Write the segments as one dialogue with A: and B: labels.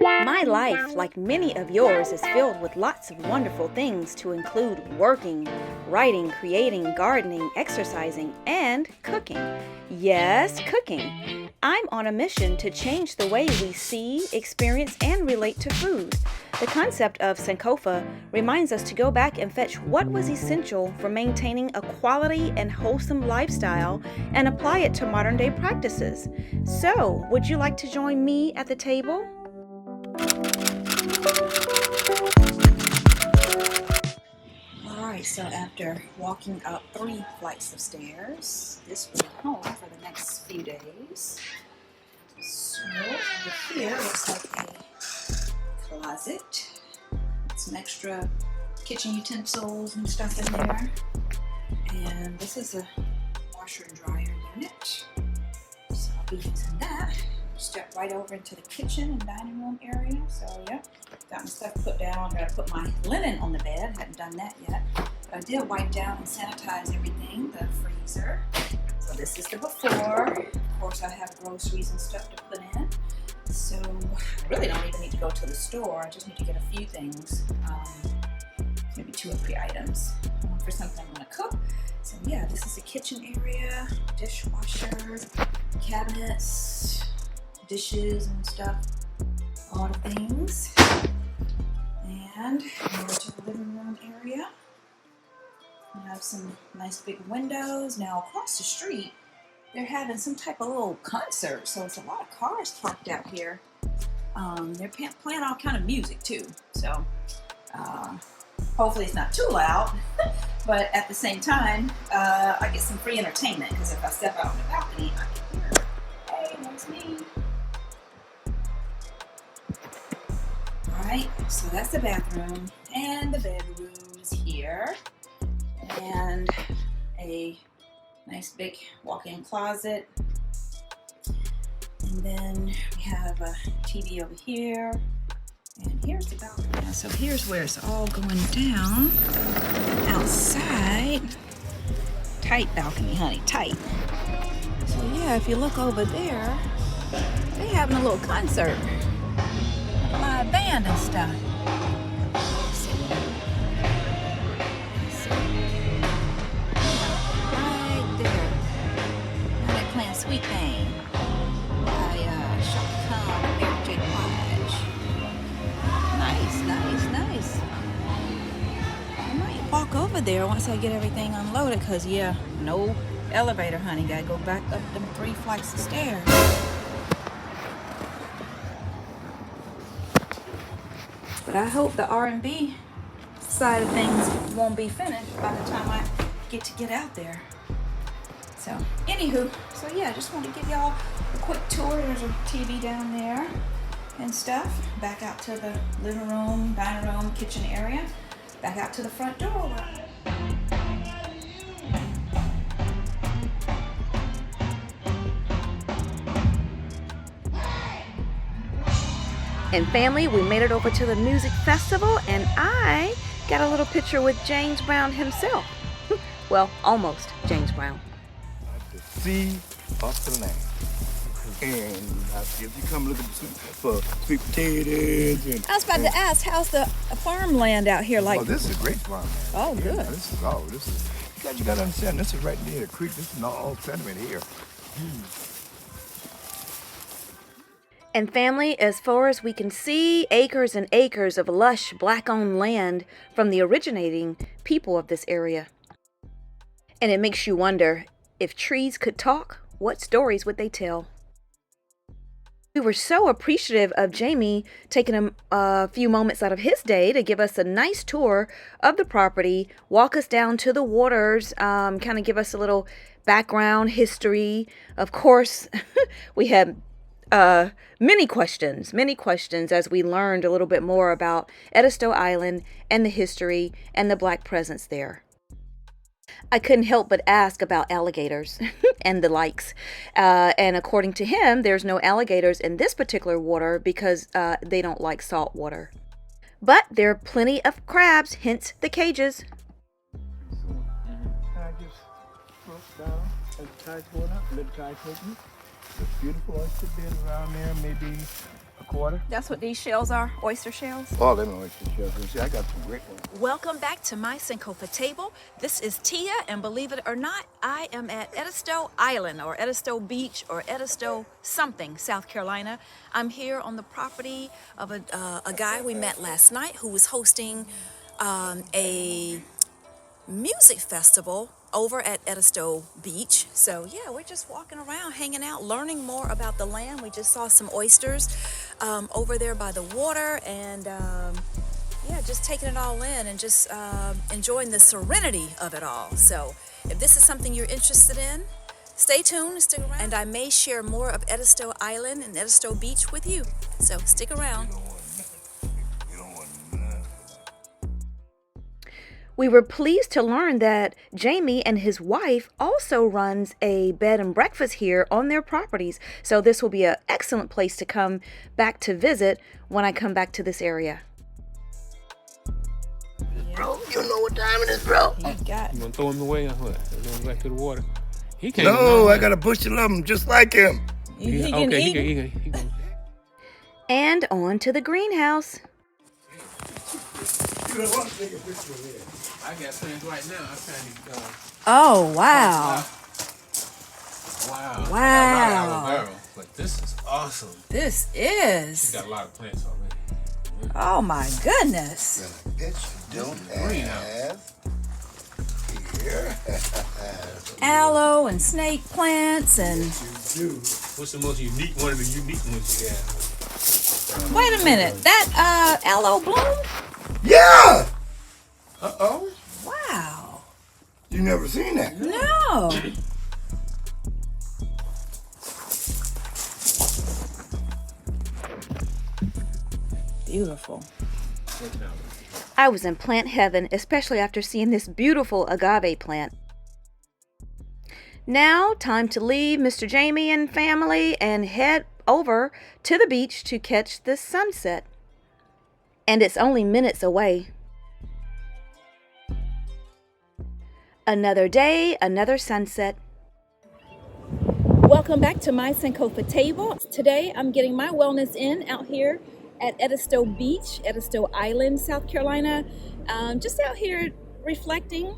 A: My life, like many of yours, is filled with lots of wonderful things to include working, writing, creating, gardening, exercising, and cooking. Yes, cooking. I'm on a mission to change the way we see, experience, and relate to food. The concept of Sankofa reminds us to go back and fetch what was essential for maintaining a quality and wholesome lifestyle and apply it to modern day practices. So, would you like to join me at the table? Alright, so after walking up 3 flights of stairs, this will be home for the next few days. So over here looks like a closet. Some extra kitchen utensils and stuff in there. And this is a washer and dryer unit. So I'll be using that. Step right over into the kitchen and dining room area. So yeah, got my stuff put down. Gotta put my linen on the bed. Hadn't done that yet. But I did wipe down and sanitize everything. The freezer. So this is the before. Of course, I have groceries and stuff to put in. So I really don't even need to go to the store. I just need to get a few things. Maybe 2 or 3 items for something I'm gonna cook. So yeah, this is the kitchen area. Dishwasher, cabinets, dishes and stuff, all the things. And over to the living room area. We have some nice big windows. Now across the street, they're having some type of little concert, so it's a lot of cars parked out here. They're playing all kind of music too, so hopefully it's not too loud, but at the same time, I get some free entertainment, because if I step out on the balcony, I can hear, hey, that's me. Alright, so that's the bathroom, and the bedroom is here, and a nice big walk-in closet, and then we have a TV over here, and here's the balcony. So here's where it's all going down outside. Tight balcony, honey, tight. So yeah, if you look over there, they having a little concert. Live band and stuff. Right there. Now they're playing Sweet Thing by Shaka Khan and Mary J. Blige. Nice. I might walk over there once I get everything unloaded, because yeah, no elevator, honey. Gotta go back up them 3 flights of stairs. But I hope the R&B side of things won't be finished by the time I get out there. So, anywho, so yeah, just want to give y'all a quick tour. There's a TV down there and stuff. Back out to the living room, dining room, kitchen area. Back out to the front door. And family, we made it over to the music festival, and I got a little picture with James Brown himself. Well, almost James Brown.
B: The sea of the land. And if you come looking for sweet potatoes and...
A: I was about to ask, how's the farmland out here like?
B: Oh, this is a great farmland.
A: Oh, good.
B: This is, you got to understand, this is right near the creek. This is not all sediment here.
A: And family, as far as we can see, acres and acres of lush, black-owned land from the originating people of this area. And it makes you wonder, if trees could talk, what stories would they tell? We were so appreciative of Jamie taking a few moments out of his day to give us a nice tour of the property, walk us down to the waters, kind of give us a little background history. Of course, we had many questions as we learned a little bit more about Edisto Island and the history and the Black presence there. I couldn't help but ask about alligators and the likes. And according to him, there's no alligators in this particular water because they don't like salt water. But there are plenty of crabs, hence the cages.
B: I just broke down and the tide's going up, let the tide take me. There's beautiful oyster beds around there, maybe A quarter?
A: That's what these shells are, oyster shells.
B: Oh, let me know shells. See, I got some great ones.
A: Welcome back to my Sankofa table. This is Tia, and believe it or not, I am at Edisto Island, or Edisto Beach, or Edisto something, South Carolina. I'm here on the property of a guy we met last night who was hosting a music festival over at Edisto Beach. So yeah, we're just walking around, hanging out, learning more about the land. We just saw some oysters over there by the water, and yeah, just taking it all in and just enjoying the serenity of it all. So if this is something you're interested in, stay tuned, stick around, and I may share more of Edisto Island and Edisto Beach with you. So stick around. We were pleased to learn that Jamie and his wife also runs a bed and breakfast here on their properties. So this will be an excellent place to come back to visit when I come back to this area.
B: Bro, you know what time it is, bro?
C: You gonna throw him away or what? Throw him back to the water? He can't.
B: No, I got a bushel of them just like him.
C: He can.
A: And on to the greenhouse.
C: I got plans right now. I'm trying to.
A: Oh, wow.
C: Wow.
A: Wow.
C: But this is awesome.
A: This
C: She's
A: is.
C: got a lot of plants already.
A: Oh, my goodness.
B: Don't
C: greenhouse.
B: Here.
A: Aloe and snake plants and...
C: What's the most unique one of the unique ones you got?
A: Wait a minute. That aloe bloomed?
B: Yeah!
C: Uh-oh.
A: Wow.
B: You never seen that?
A: No. Beautiful. I was in plant heaven, especially after seeing this beautiful agave plant. Now, time to leave Mr. Jamie and family and head over to the beach to catch the sunset. And it's only minutes away. Another day, another sunset. Welcome back to my Sankofa table. Today I'm getting my wellness in out here at Edisto Beach, Edisto Island, South Carolina. Just out here reflecting.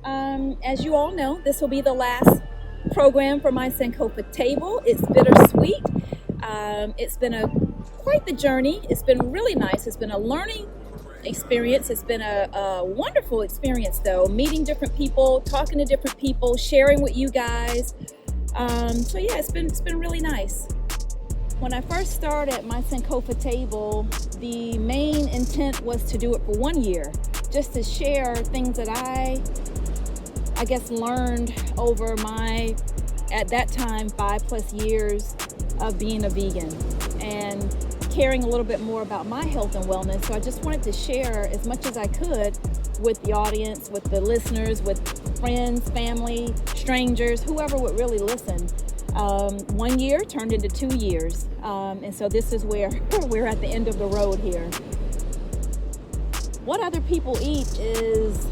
A: As you all know, this will be the last program for my Sankofa table. It's bittersweet. It's been quite the journey. It's been really nice. It's been a learning experience. It's been a wonderful experience, though, meeting different people, talking to different people, sharing with you guys. So yeah, it's been really nice. When I first started my Sankofa table, the main intent was to do it for 1 year, just to share things that I guess learned over my, at that time, 5+ years of being a vegan and caring a little bit more about my health and wellness. So I just wanted to share as much as I could with the audience, with the listeners, with friends, family, strangers, whoever would really listen. 1 year turned into 2 years. And so this is where we're at the end of the road here. What other people eat is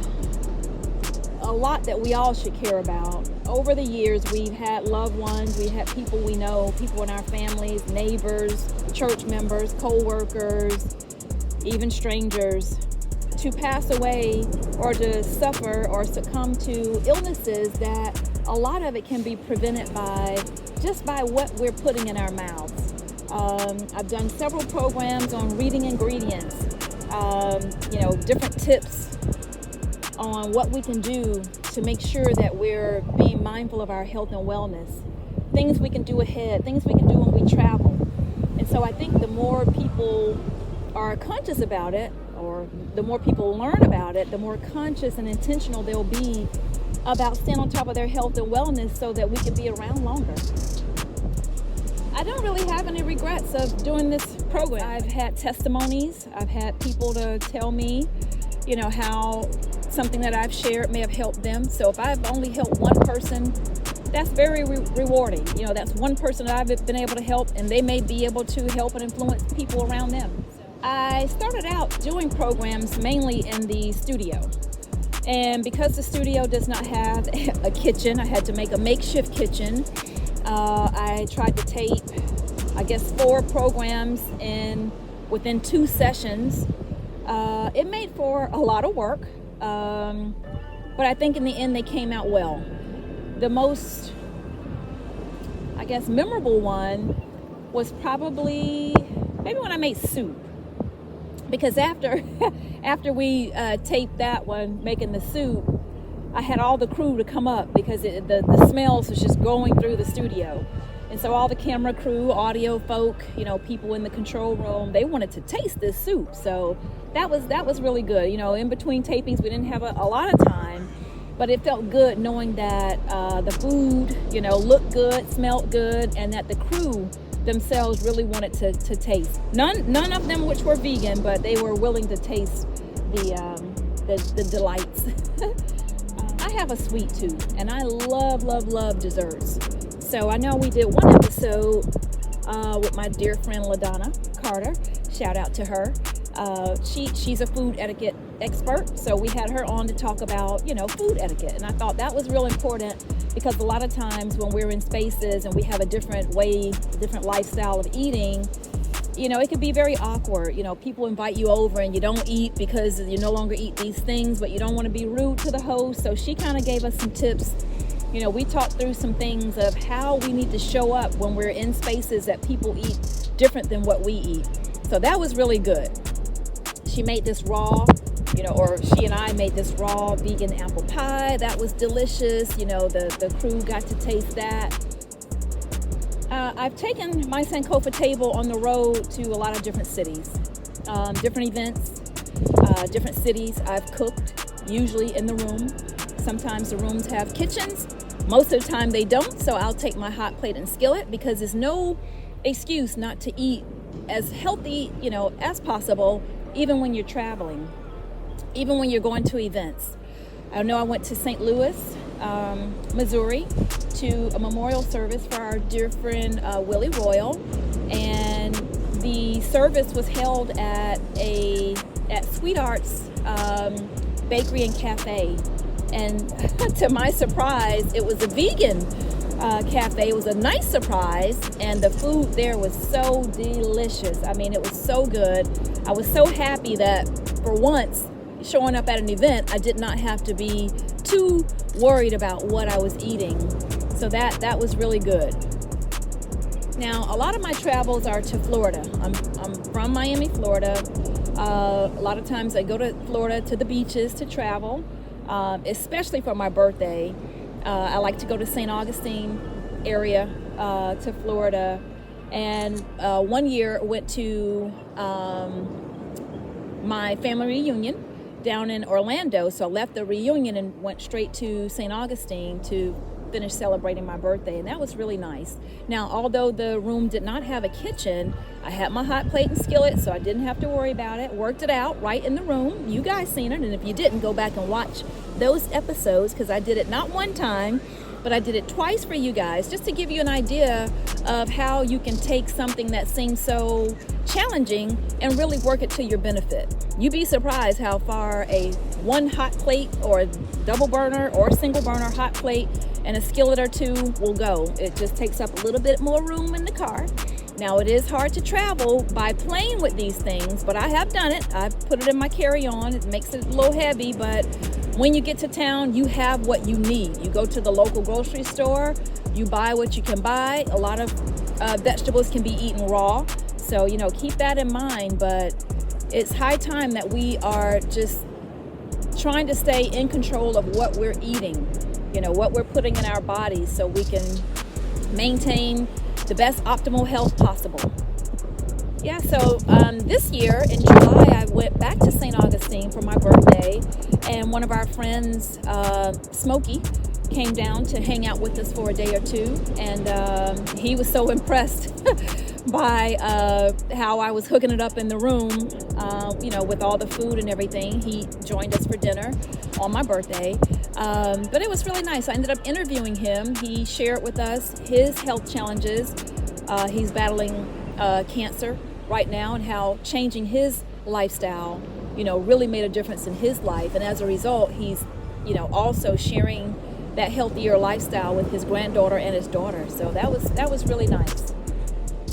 A: a lot that we all should care about. Over the years, we've had loved ones, we've had people we know, people in our families, neighbors, church members, co-workers, even strangers, to pass away or to suffer or succumb to illnesses that a lot of it can be prevented by just by what we're putting in our mouths. I've done several programs on reading ingredients, different tips on what we can do to make sure that we're being mindful of our health and wellness, things we can do ahead, things we can do when we travel. And so I think the more people are conscious about it, or the more people learn about it, the more conscious and intentional they'll be about staying on top of their health and wellness so that we can be around longer. I don't really have any regrets of doing this program. I've had testimonies. I've had people to tell me, how something that I've shared may have helped them. So if I've only helped one person, that's very rewarding. That's one person that I've been able to help, and they may be able to help and influence people around them. I started out doing programs mainly in the studio. And because the studio does not have a kitchen, I had to make a makeshift kitchen. I tried to tape
D: I guess 4 programs within 2 sessions. It made for a lot of work, but I think in the end they came out well. The most, I guess, memorable one was probably maybe when I made soup, because after we taped that one, making the soup, I had all the crew to come up because the smells was just going through the studio. And so all the camera crew, audio folk, people in the control room, they wanted to taste this soup. So that was really good. In between tapings, we didn't have a lot of time, but it felt good knowing that the food, looked good, smelled good, and that the crew themselves really wanted to taste. None of them which were vegan, but they were willing to taste the delights. I have a sweet tooth, and I love desserts. So I know we did one episode with my dear friend LaDonna Carter. Shout out to her. She's a food etiquette expert, so we had her on to talk about food etiquette, and I thought that was real important because a lot of times when we're in spaces and we have a different lifestyle of eating, it could be very awkward. People invite you over and you don't eat because you no longer eat these things, but you don't want to be rude to the host. So she kind of gave us some tips. We talked through some things of how we need to show up when we're in spaces that people eat different than what we eat. So that was really good. She made this raw, or she and I made this raw vegan apple pie. That was delicious. The crew got to taste that. I've taken my Sankofa table on the road to a lot of different cities, different events, different cities. I've cooked, usually in the room. Sometimes the rooms have kitchens. Most of the time they don't, so I'll take my hot plate and skillet because there's no excuse not to eat as healthy, as possible, even when you're traveling, even when you're going to events. I know I went to St. Louis, Missouri, to a memorial service for our dear friend Willie Royal, and the service was held at Sweetheart's Bakery and Cafe. And to my surprise, it was a vegan cafe. It was a nice surprise, and the food there was so delicious. I mean, it was so good. I was so happy that for once, showing up at an event, I did not have to be too worried about what I was eating. So that was really good. Now, a lot of my travels are to Florida. I'm from Miami, Florida. A lot of times I go to Florida to the beaches to travel. Especially for my birthday. I like to go to St. Augustine area to Florida, and one year went to my family reunion down in Orlando, so I left the reunion and went straight to St. Augustine to finish celebrating my birthday, and that was really nice. Now, although the room did not have a kitchen, I had my hot plate and skillet, so I didn't have to worry about it. Worked it out right in the room. You guys seen it, and if you didn't, go back and watch those episodes because I did it not one time, but I did it twice for you guys, just to give you an idea of how you can take something that seems so challenging and really work it to your benefit. You'd be surprised how far a one hot plate or a double burner or a single burner hot plate and a skillet or two will go. It just takes up a little bit more room in the car. Now, it is hard to travel by plane with these things, but I have done it. I've put it in my carry-on. It makes it a little heavy, but when you get to town, you have what you need. You go to the local grocery store, you buy what you can buy. A lot of vegetables can be eaten raw, so keep that in mind. But it's high time that we are just trying to stay in control of what we're eating, what we're putting in our bodies, so we can maintain the best optimal health possible. Yeah, so this year in July, I went back to St. Augustine for my birthday, and one of our friends, Smokey, came down to hang out with us for a day or two, and he was so impressed by how I was hooking it up in the room, with all the food and everything. He joined us for dinner on my birthday, but it was really nice. I ended up interviewing him. He shared with us his health challenges. He's battling cancer right now, and how changing his lifestyle, really made a difference in his life. And as a result, he's, also sharing that healthier lifestyle with his granddaughter and his daughter. So that was really nice.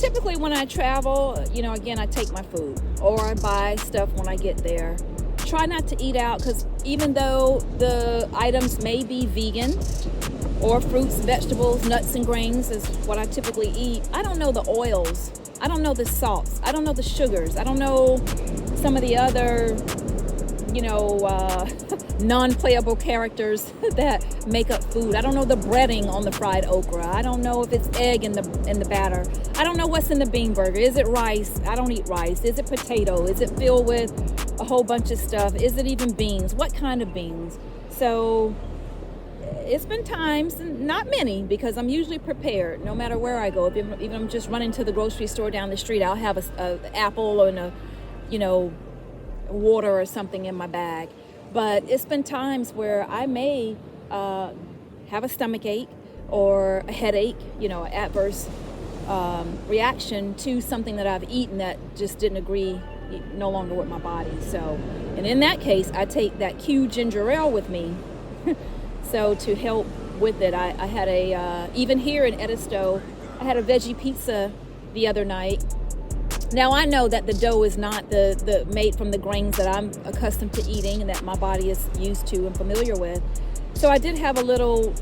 D: typically when I travel, again, I take my food or I buy stuff when I get there. Try not to eat out, because even though the items may be vegan, or fruits, vegetables, nuts and grains is what I typically eat, I don't know the oils, I don't know the salts, I don't know the sugars, I don't know some of the other non-playable characters that make up food. I don't know the breading on the fried okra. I don't know if it's egg in the batter. I don't know what's in the bean burger. Is it rice? I don't eat rice. Is it potato? Is it filled with a whole bunch of stuff? Is it even beans? What kind of beans? So it's been times, not many, because I'm usually prepared no matter where I go. Even I'm just running to the grocery store down the street, I'll have a apple and a water or something in my bag. But it's been times where I may have a stomach ache or a headache, adverse reaction to something that I've eaten that just didn't agree no longer with my body. So, and in that case, I take that Q ginger ale with me. So to help with it, I had even here in Edisto, I had a veggie pizza the other night. Now I know that the dough is not the made from the grains that I'm accustomed to eating and that my body is used to and familiar with. So I did have a little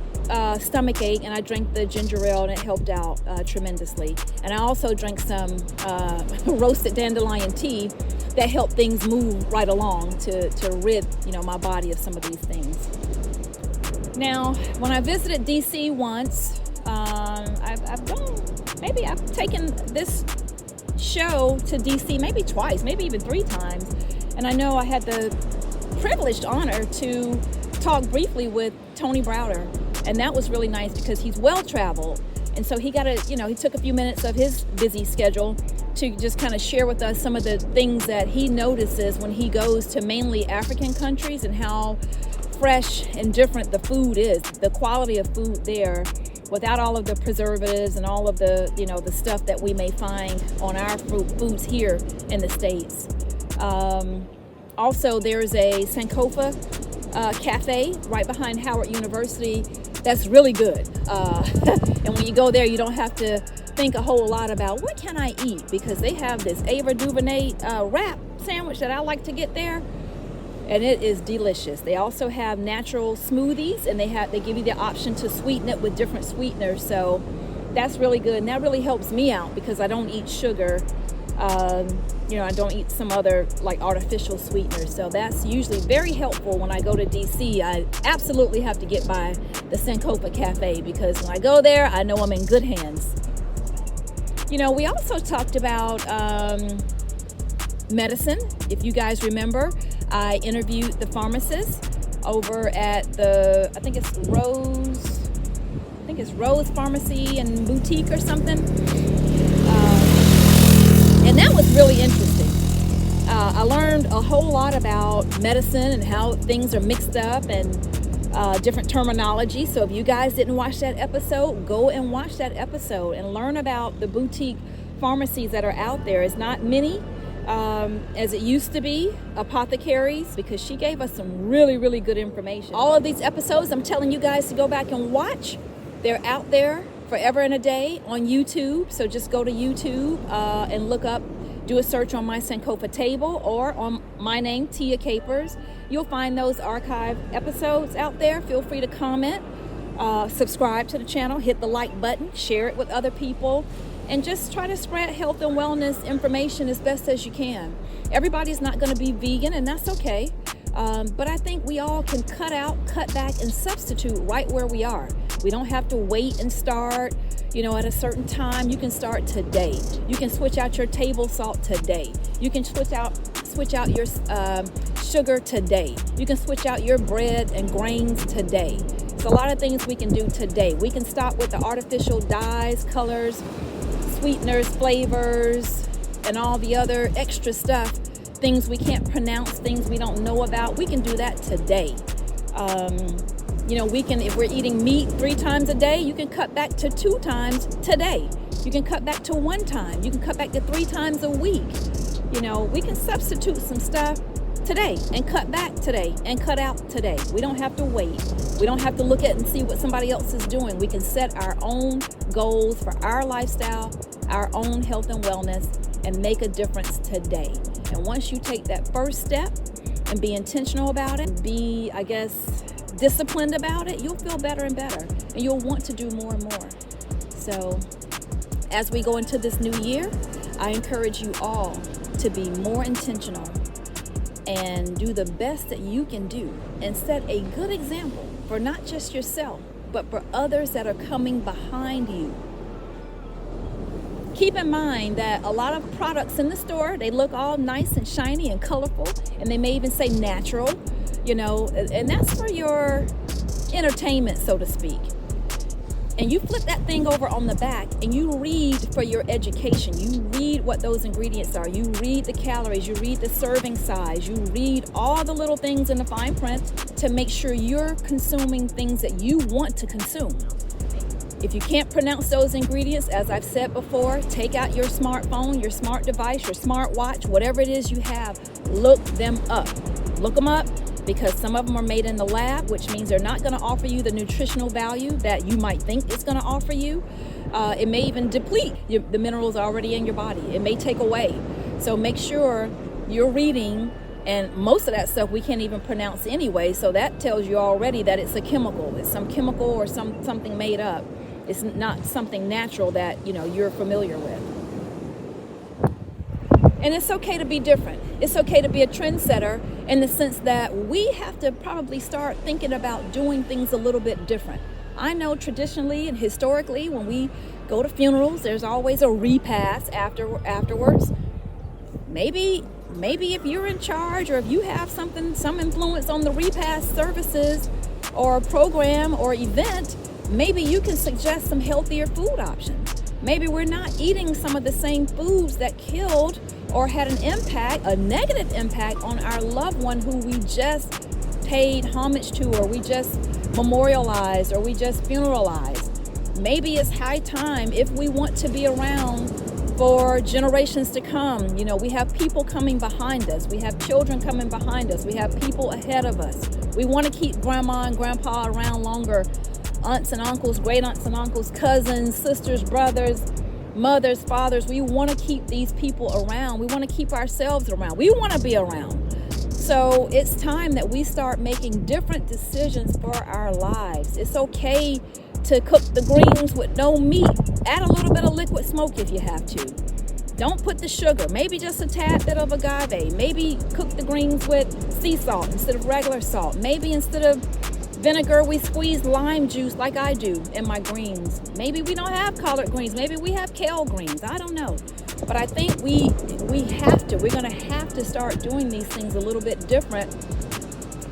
D: stomach ache, and I drank the ginger ale, and it helped out tremendously. And I also drank some roasted dandelion tea that helped things move right along to rid my body of some of these things. Now, when I visited DC once, I've taken this show to DC maybe twice, maybe even 3 times, and I know I had the privileged honor to talk briefly with Tony Browder, and that was really nice because he's well traveled, and so he took a few minutes of his busy schedule to just kind of share with us some of the things that he notices when he goes to mainly African countries and how fresh and different the food is, the quality of food there, without all of the preservatives and all of the the stuff that we may find on our foods here in the States. Also, there's a Sankofa cafe right behind Howard University that's really good. And when you go there, you don't have to think a whole lot about what can I eat, because they have this Ava DuVernay wrap sandwich that I like to get there. And it is delicious. They also have natural smoothies, and they give you the option to sweeten it with different sweeteners. So that's really good, and that really helps me out because I don't eat sugar. I don't eat some other like artificial sweeteners. So that's usually very helpful when I go to DC. I absolutely have to get by the Sankofa Cafe because when I go there, I know I'm in good hands. We also talked about medicine. If you guys remember, I interviewed the pharmacist over at I think it's Rose Pharmacy and Boutique or something. And that was really interesting. I learned a whole lot about medicine and how things are mixed up and different terminology. So if you guys didn't watch that episode, go and watch that episode and learn about the boutique pharmacies that are out there. It's not many as it used to be, apothecaries, because she gave us some really, really good information. All of these episodes I'm telling you guys to go back and watch. They're out there forever and a day on YouTube. So just go to YouTube and look up, do a search on my Sankofa table or on my name, Tia Capers. You'll find those archive episodes out there. Feel free to comment, subscribe to the channel, hit the like button, share it with other people, and just try to spread health and wellness information as best as you can. Everybody's not going to be vegan, and that's okay. But I think we all can cut back, and substitute right where we are. We don't have to wait and start, at a certain time. You can start today. You can switch out your table salt today. You can switch out your sugar today. You can switch out your bread and grains today. There's a lot of things we can do today. We can stop with the artificial dyes, colors, sweeteners, flavors, and all the other extra stuff, things we can't pronounce, things we don't know about. We can do that today. We can, if we're eating meat 3 times a day, you can cut back to 2 times today. You can cut back to 1 time. You can cut back to 3 times a week. We can substitute some stuff today and cut back today and cut out today. We don't have to wait. We don't have to look at and see what somebody else is doing. We can set our own goals for our lifestyle, our own health and wellness, and make a difference today. And once you take that first step and be intentional about it, be, I guess, disciplined about it, you'll feel better and better, and you'll want to do more and more. So as we go into this new year, I encourage you all to be more intentional and do the best that you can do and set a good example for not just yourself, but for others that are coming behind you. Keep in mind that a lot of products in the store, they look all nice and shiny and colorful, and they may even say natural, and that's for your entertainment, so to speak. And you flip that thing over on the back and you read for your education. You read what those ingredients are. You read the calories. You read the serving size. You read all the little things in the fine print to make sure you're consuming things that you want to consume. If you can't pronounce those ingredients, as I've said before, take out your smartphone, your smart device, your smartwatch, whatever it is you have, look them up. Look them up, because some of them are made in the lab, which means they're not going to offer you the nutritional value that you might think it's going to offer you. It may even deplete the minerals already in your body. It may take away. So make sure you're reading, and most of that stuff we can't even pronounce anyway, so that tells you already that it's a chemical. It's some chemical or something made up. It's not something natural that you're familiar with. And it's okay to be different. It's okay to be a trendsetter in the sense that we have to probably start thinking about doing things a little bit different. I know traditionally and historically when we go to funerals, there's always a repast afterwards. Maybe if you're in charge, or if you have some influence on the repast services or program or event, maybe you can suggest some healthier food options. Maybe we're not eating some of the same foods that killed or had a negative impact on our loved one who we just paid homage to, or we just memorialized, or we just funeralized. Maybe it's high time, if we want to be around for generations to come. We have people coming behind us. We have children coming behind us. We have people ahead of us. We want to keep grandma and grandpa around longer. Aunts and uncles, great aunts and uncles, cousins, sisters, brothers, mothers, fathers. We want to keep these people around. We want to keep ourselves around. We want to be around. So it's time that we start making different decisions for our lives. It's okay to cook the greens with no meat. Add a little bit of liquid smoke if you have to. Don't put the sugar. Maybe just a tad bit of agave. Maybe cook the greens with sea salt instead of regular salt. Maybe instead of vinegar, we squeeze lime juice like I do in my greens. Maybe we don't have collard greens. Maybe we have kale greens. I don't know. But I think we're going to have to start doing these things a little bit different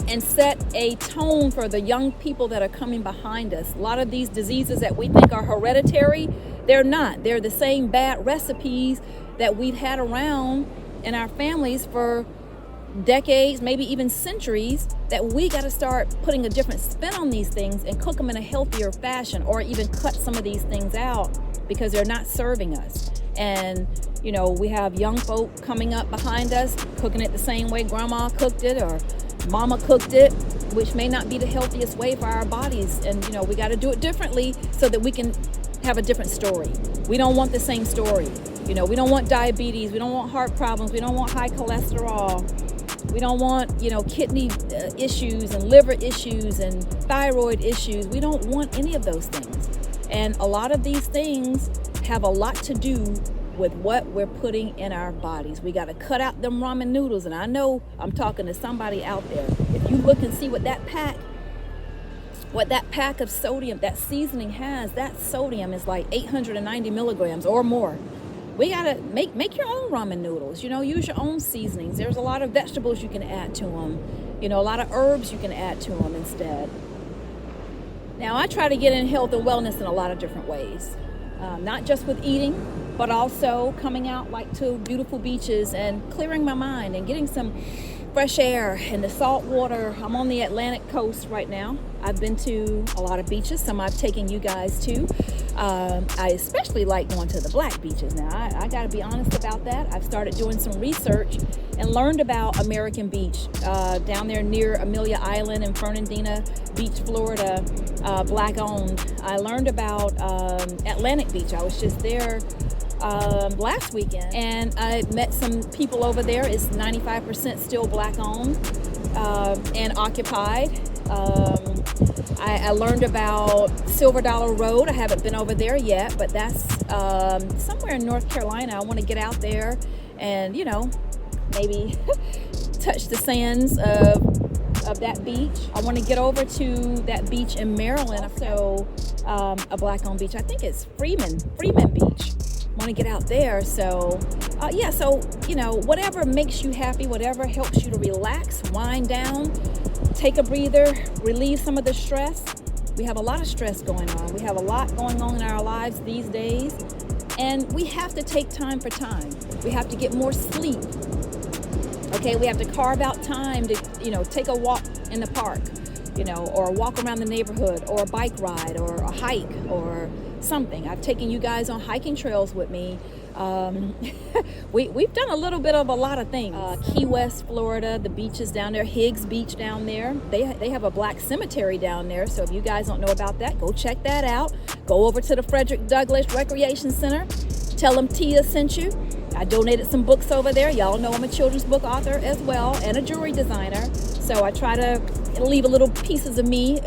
D: and set a tone for the young people that are coming behind us. A lot of these diseases that we think are hereditary, they're not. They're the same bad recipes that we've had around in our families for decades, maybe even centuries, that we got to start putting a different spin on these things and cook them in a healthier fashion, or even cut some of these things out because they're not serving us. And we have young folk coming up behind us cooking it the same way grandma cooked it or mama cooked it, which may not be the healthiest way for our bodies. And we got to do it differently so that we can have a different story. We don't want the same story. We don't want diabetes. We don't want heart problems. We don't want high cholesterol. We don't want, kidney issues and liver issues and thyroid issues. We don't want any of those things. And a lot of these things have a lot to do with what we're putting in our bodies. We got to cut out them ramen noodles. And I know I'm talking to somebody out there. If you look and see what that pack of sodium, that seasoning has, that sodium is like 890 milligrams or more. We gotta make your own ramen noodles. Use your own seasonings. There's a lot of vegetables you can add to them. A lot of herbs you can add to them instead. Now, I try to get in health and wellness in a lot of different ways. Not just with eating, but also coming out to beautiful beaches and clearing my mind and getting some fresh air and the salt water. I'm on the Atlantic coast right now. I've been to a lot of beaches. Some I've taken you guys to. I especially like going to the black beaches. Now, I got to be honest about that. I've started doing some research and learned about American Beach down there near Amelia Island in Fernandina Beach, Florida, black owned. I learned about Atlantic Beach. I was just there last weekend, and I met some people over there. It's 95% still black owned and occupied. I learned about Silver Dollar Road. I haven't been over there yet, but that's somewhere in North Carolina. I want to get out there and, maybe touch the sands of that beach. I want to get over to that beach in Maryland. Also, a black-owned beach. I think it's Freeman Beach. Want to get out there. So, whatever makes you happy, whatever helps you to relax, wind down, take a breather, relieve some of the stress. We have a lot of stress going on. We have a lot going on in our lives these days, and we have to take time for time. We have to get more sleep. Okay, we have to carve out time to, take a walk in the park, or a walk around the neighborhood, or a bike ride, or a hike, or something. I've taken you guys on hiking trails with me. We've done a little bit of a lot of things. Key West, Florida, the beaches down there, Higgs Beach down there. They have a black cemetery down there. So if you guys don't know about that, go check that out. Go over to the Frederick Douglass Recreation Center. Tell them Tia sent you. I donated some books over there. Y'all know I'm a children's book author as well and a jewelry designer. So I try to leave a little pieces of me,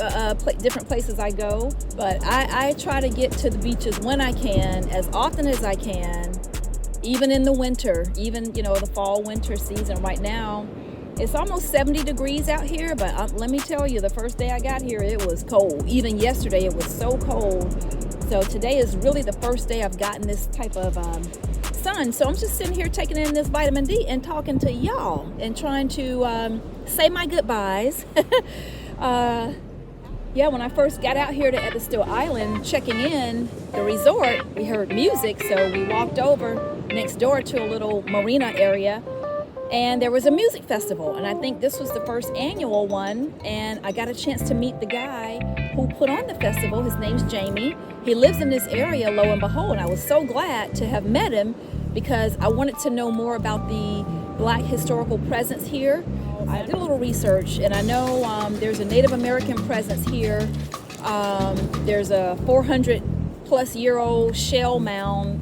D: different places I go. But I try to get to the beaches when I can, as often as I can, even in the winter, even, the fall, winter season. Right now, it's almost 70 degrees out here, but let me tell you, the first day I got here, it was cold. Even yesterday, it was so cold. So today is really the first day I've gotten this type of sun. So I'm just sitting here taking in this vitamin D and talking to y'all and trying to say my goodbyes. When I first got out here to Edisto Island, checking in the resort, we heard music, so we walked over next door to a little marina area, and there was a music festival, and I think this was the first annual one, and I got a chance to meet the guy who put on the festival. His name's Jamie. He lives in this area, lo and behold. I was so glad to have met him because I wanted to know more about the black historical presence here. I did a little research, and I know there's a Native American presence here. There's a 400-plus-year-old shell mound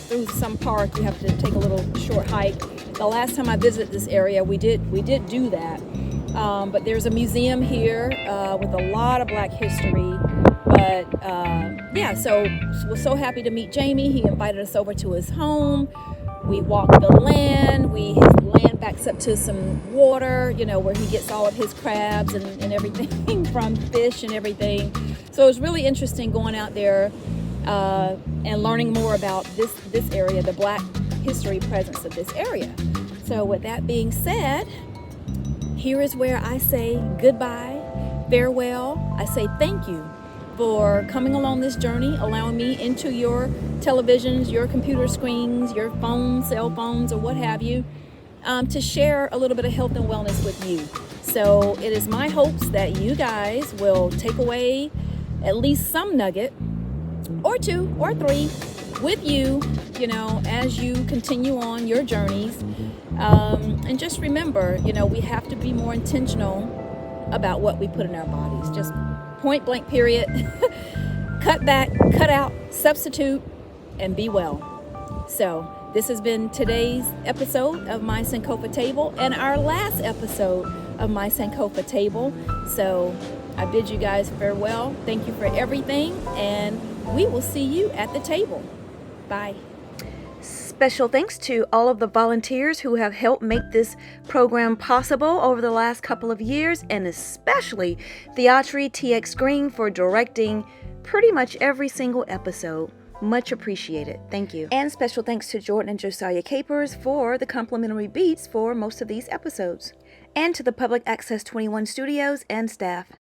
D: through some park. You have to take a little short hike. The last time I visited this area, we did do that. But there's a museum here with a lot of black history. But so was so happy to meet Jamie. He invited us over to his home. We walked the land. His land backs up to some water, where he gets all of his crabs and everything from fish and everything. So it was really interesting going out there and learning more about this area, the black history presence of this area. So with that being said, here is where I say goodbye, farewell. I say thank you for coming along this journey, allowing me into your televisions, your computer screens, your phones, cell phones, or what have you, to share a little bit of health and wellness with you. So it is my hopes that you guys will take away at least some nugget or two or three with you, as you continue on your journeys. And just remember, we have to be more intentional about what we put in our bodies. Just point blank, period. Cut back, cut out, substitute, and be well. So this has been today's episode of My Sankofa Table and our last episode of My Sankofa Table. So I bid you guys farewell. Thank you for everything, and we will see you at the table. Bye.
E: Special thanks to all of the volunteers who have helped make this program possible over the last couple of years, and especially Theatri TX Green for directing pretty much every single episode. Much appreciated. Thank you. And special thanks to Jordan and Josiah Capers for the complimentary beats for most of these episodes. And to the Public Access 21 studios and staff.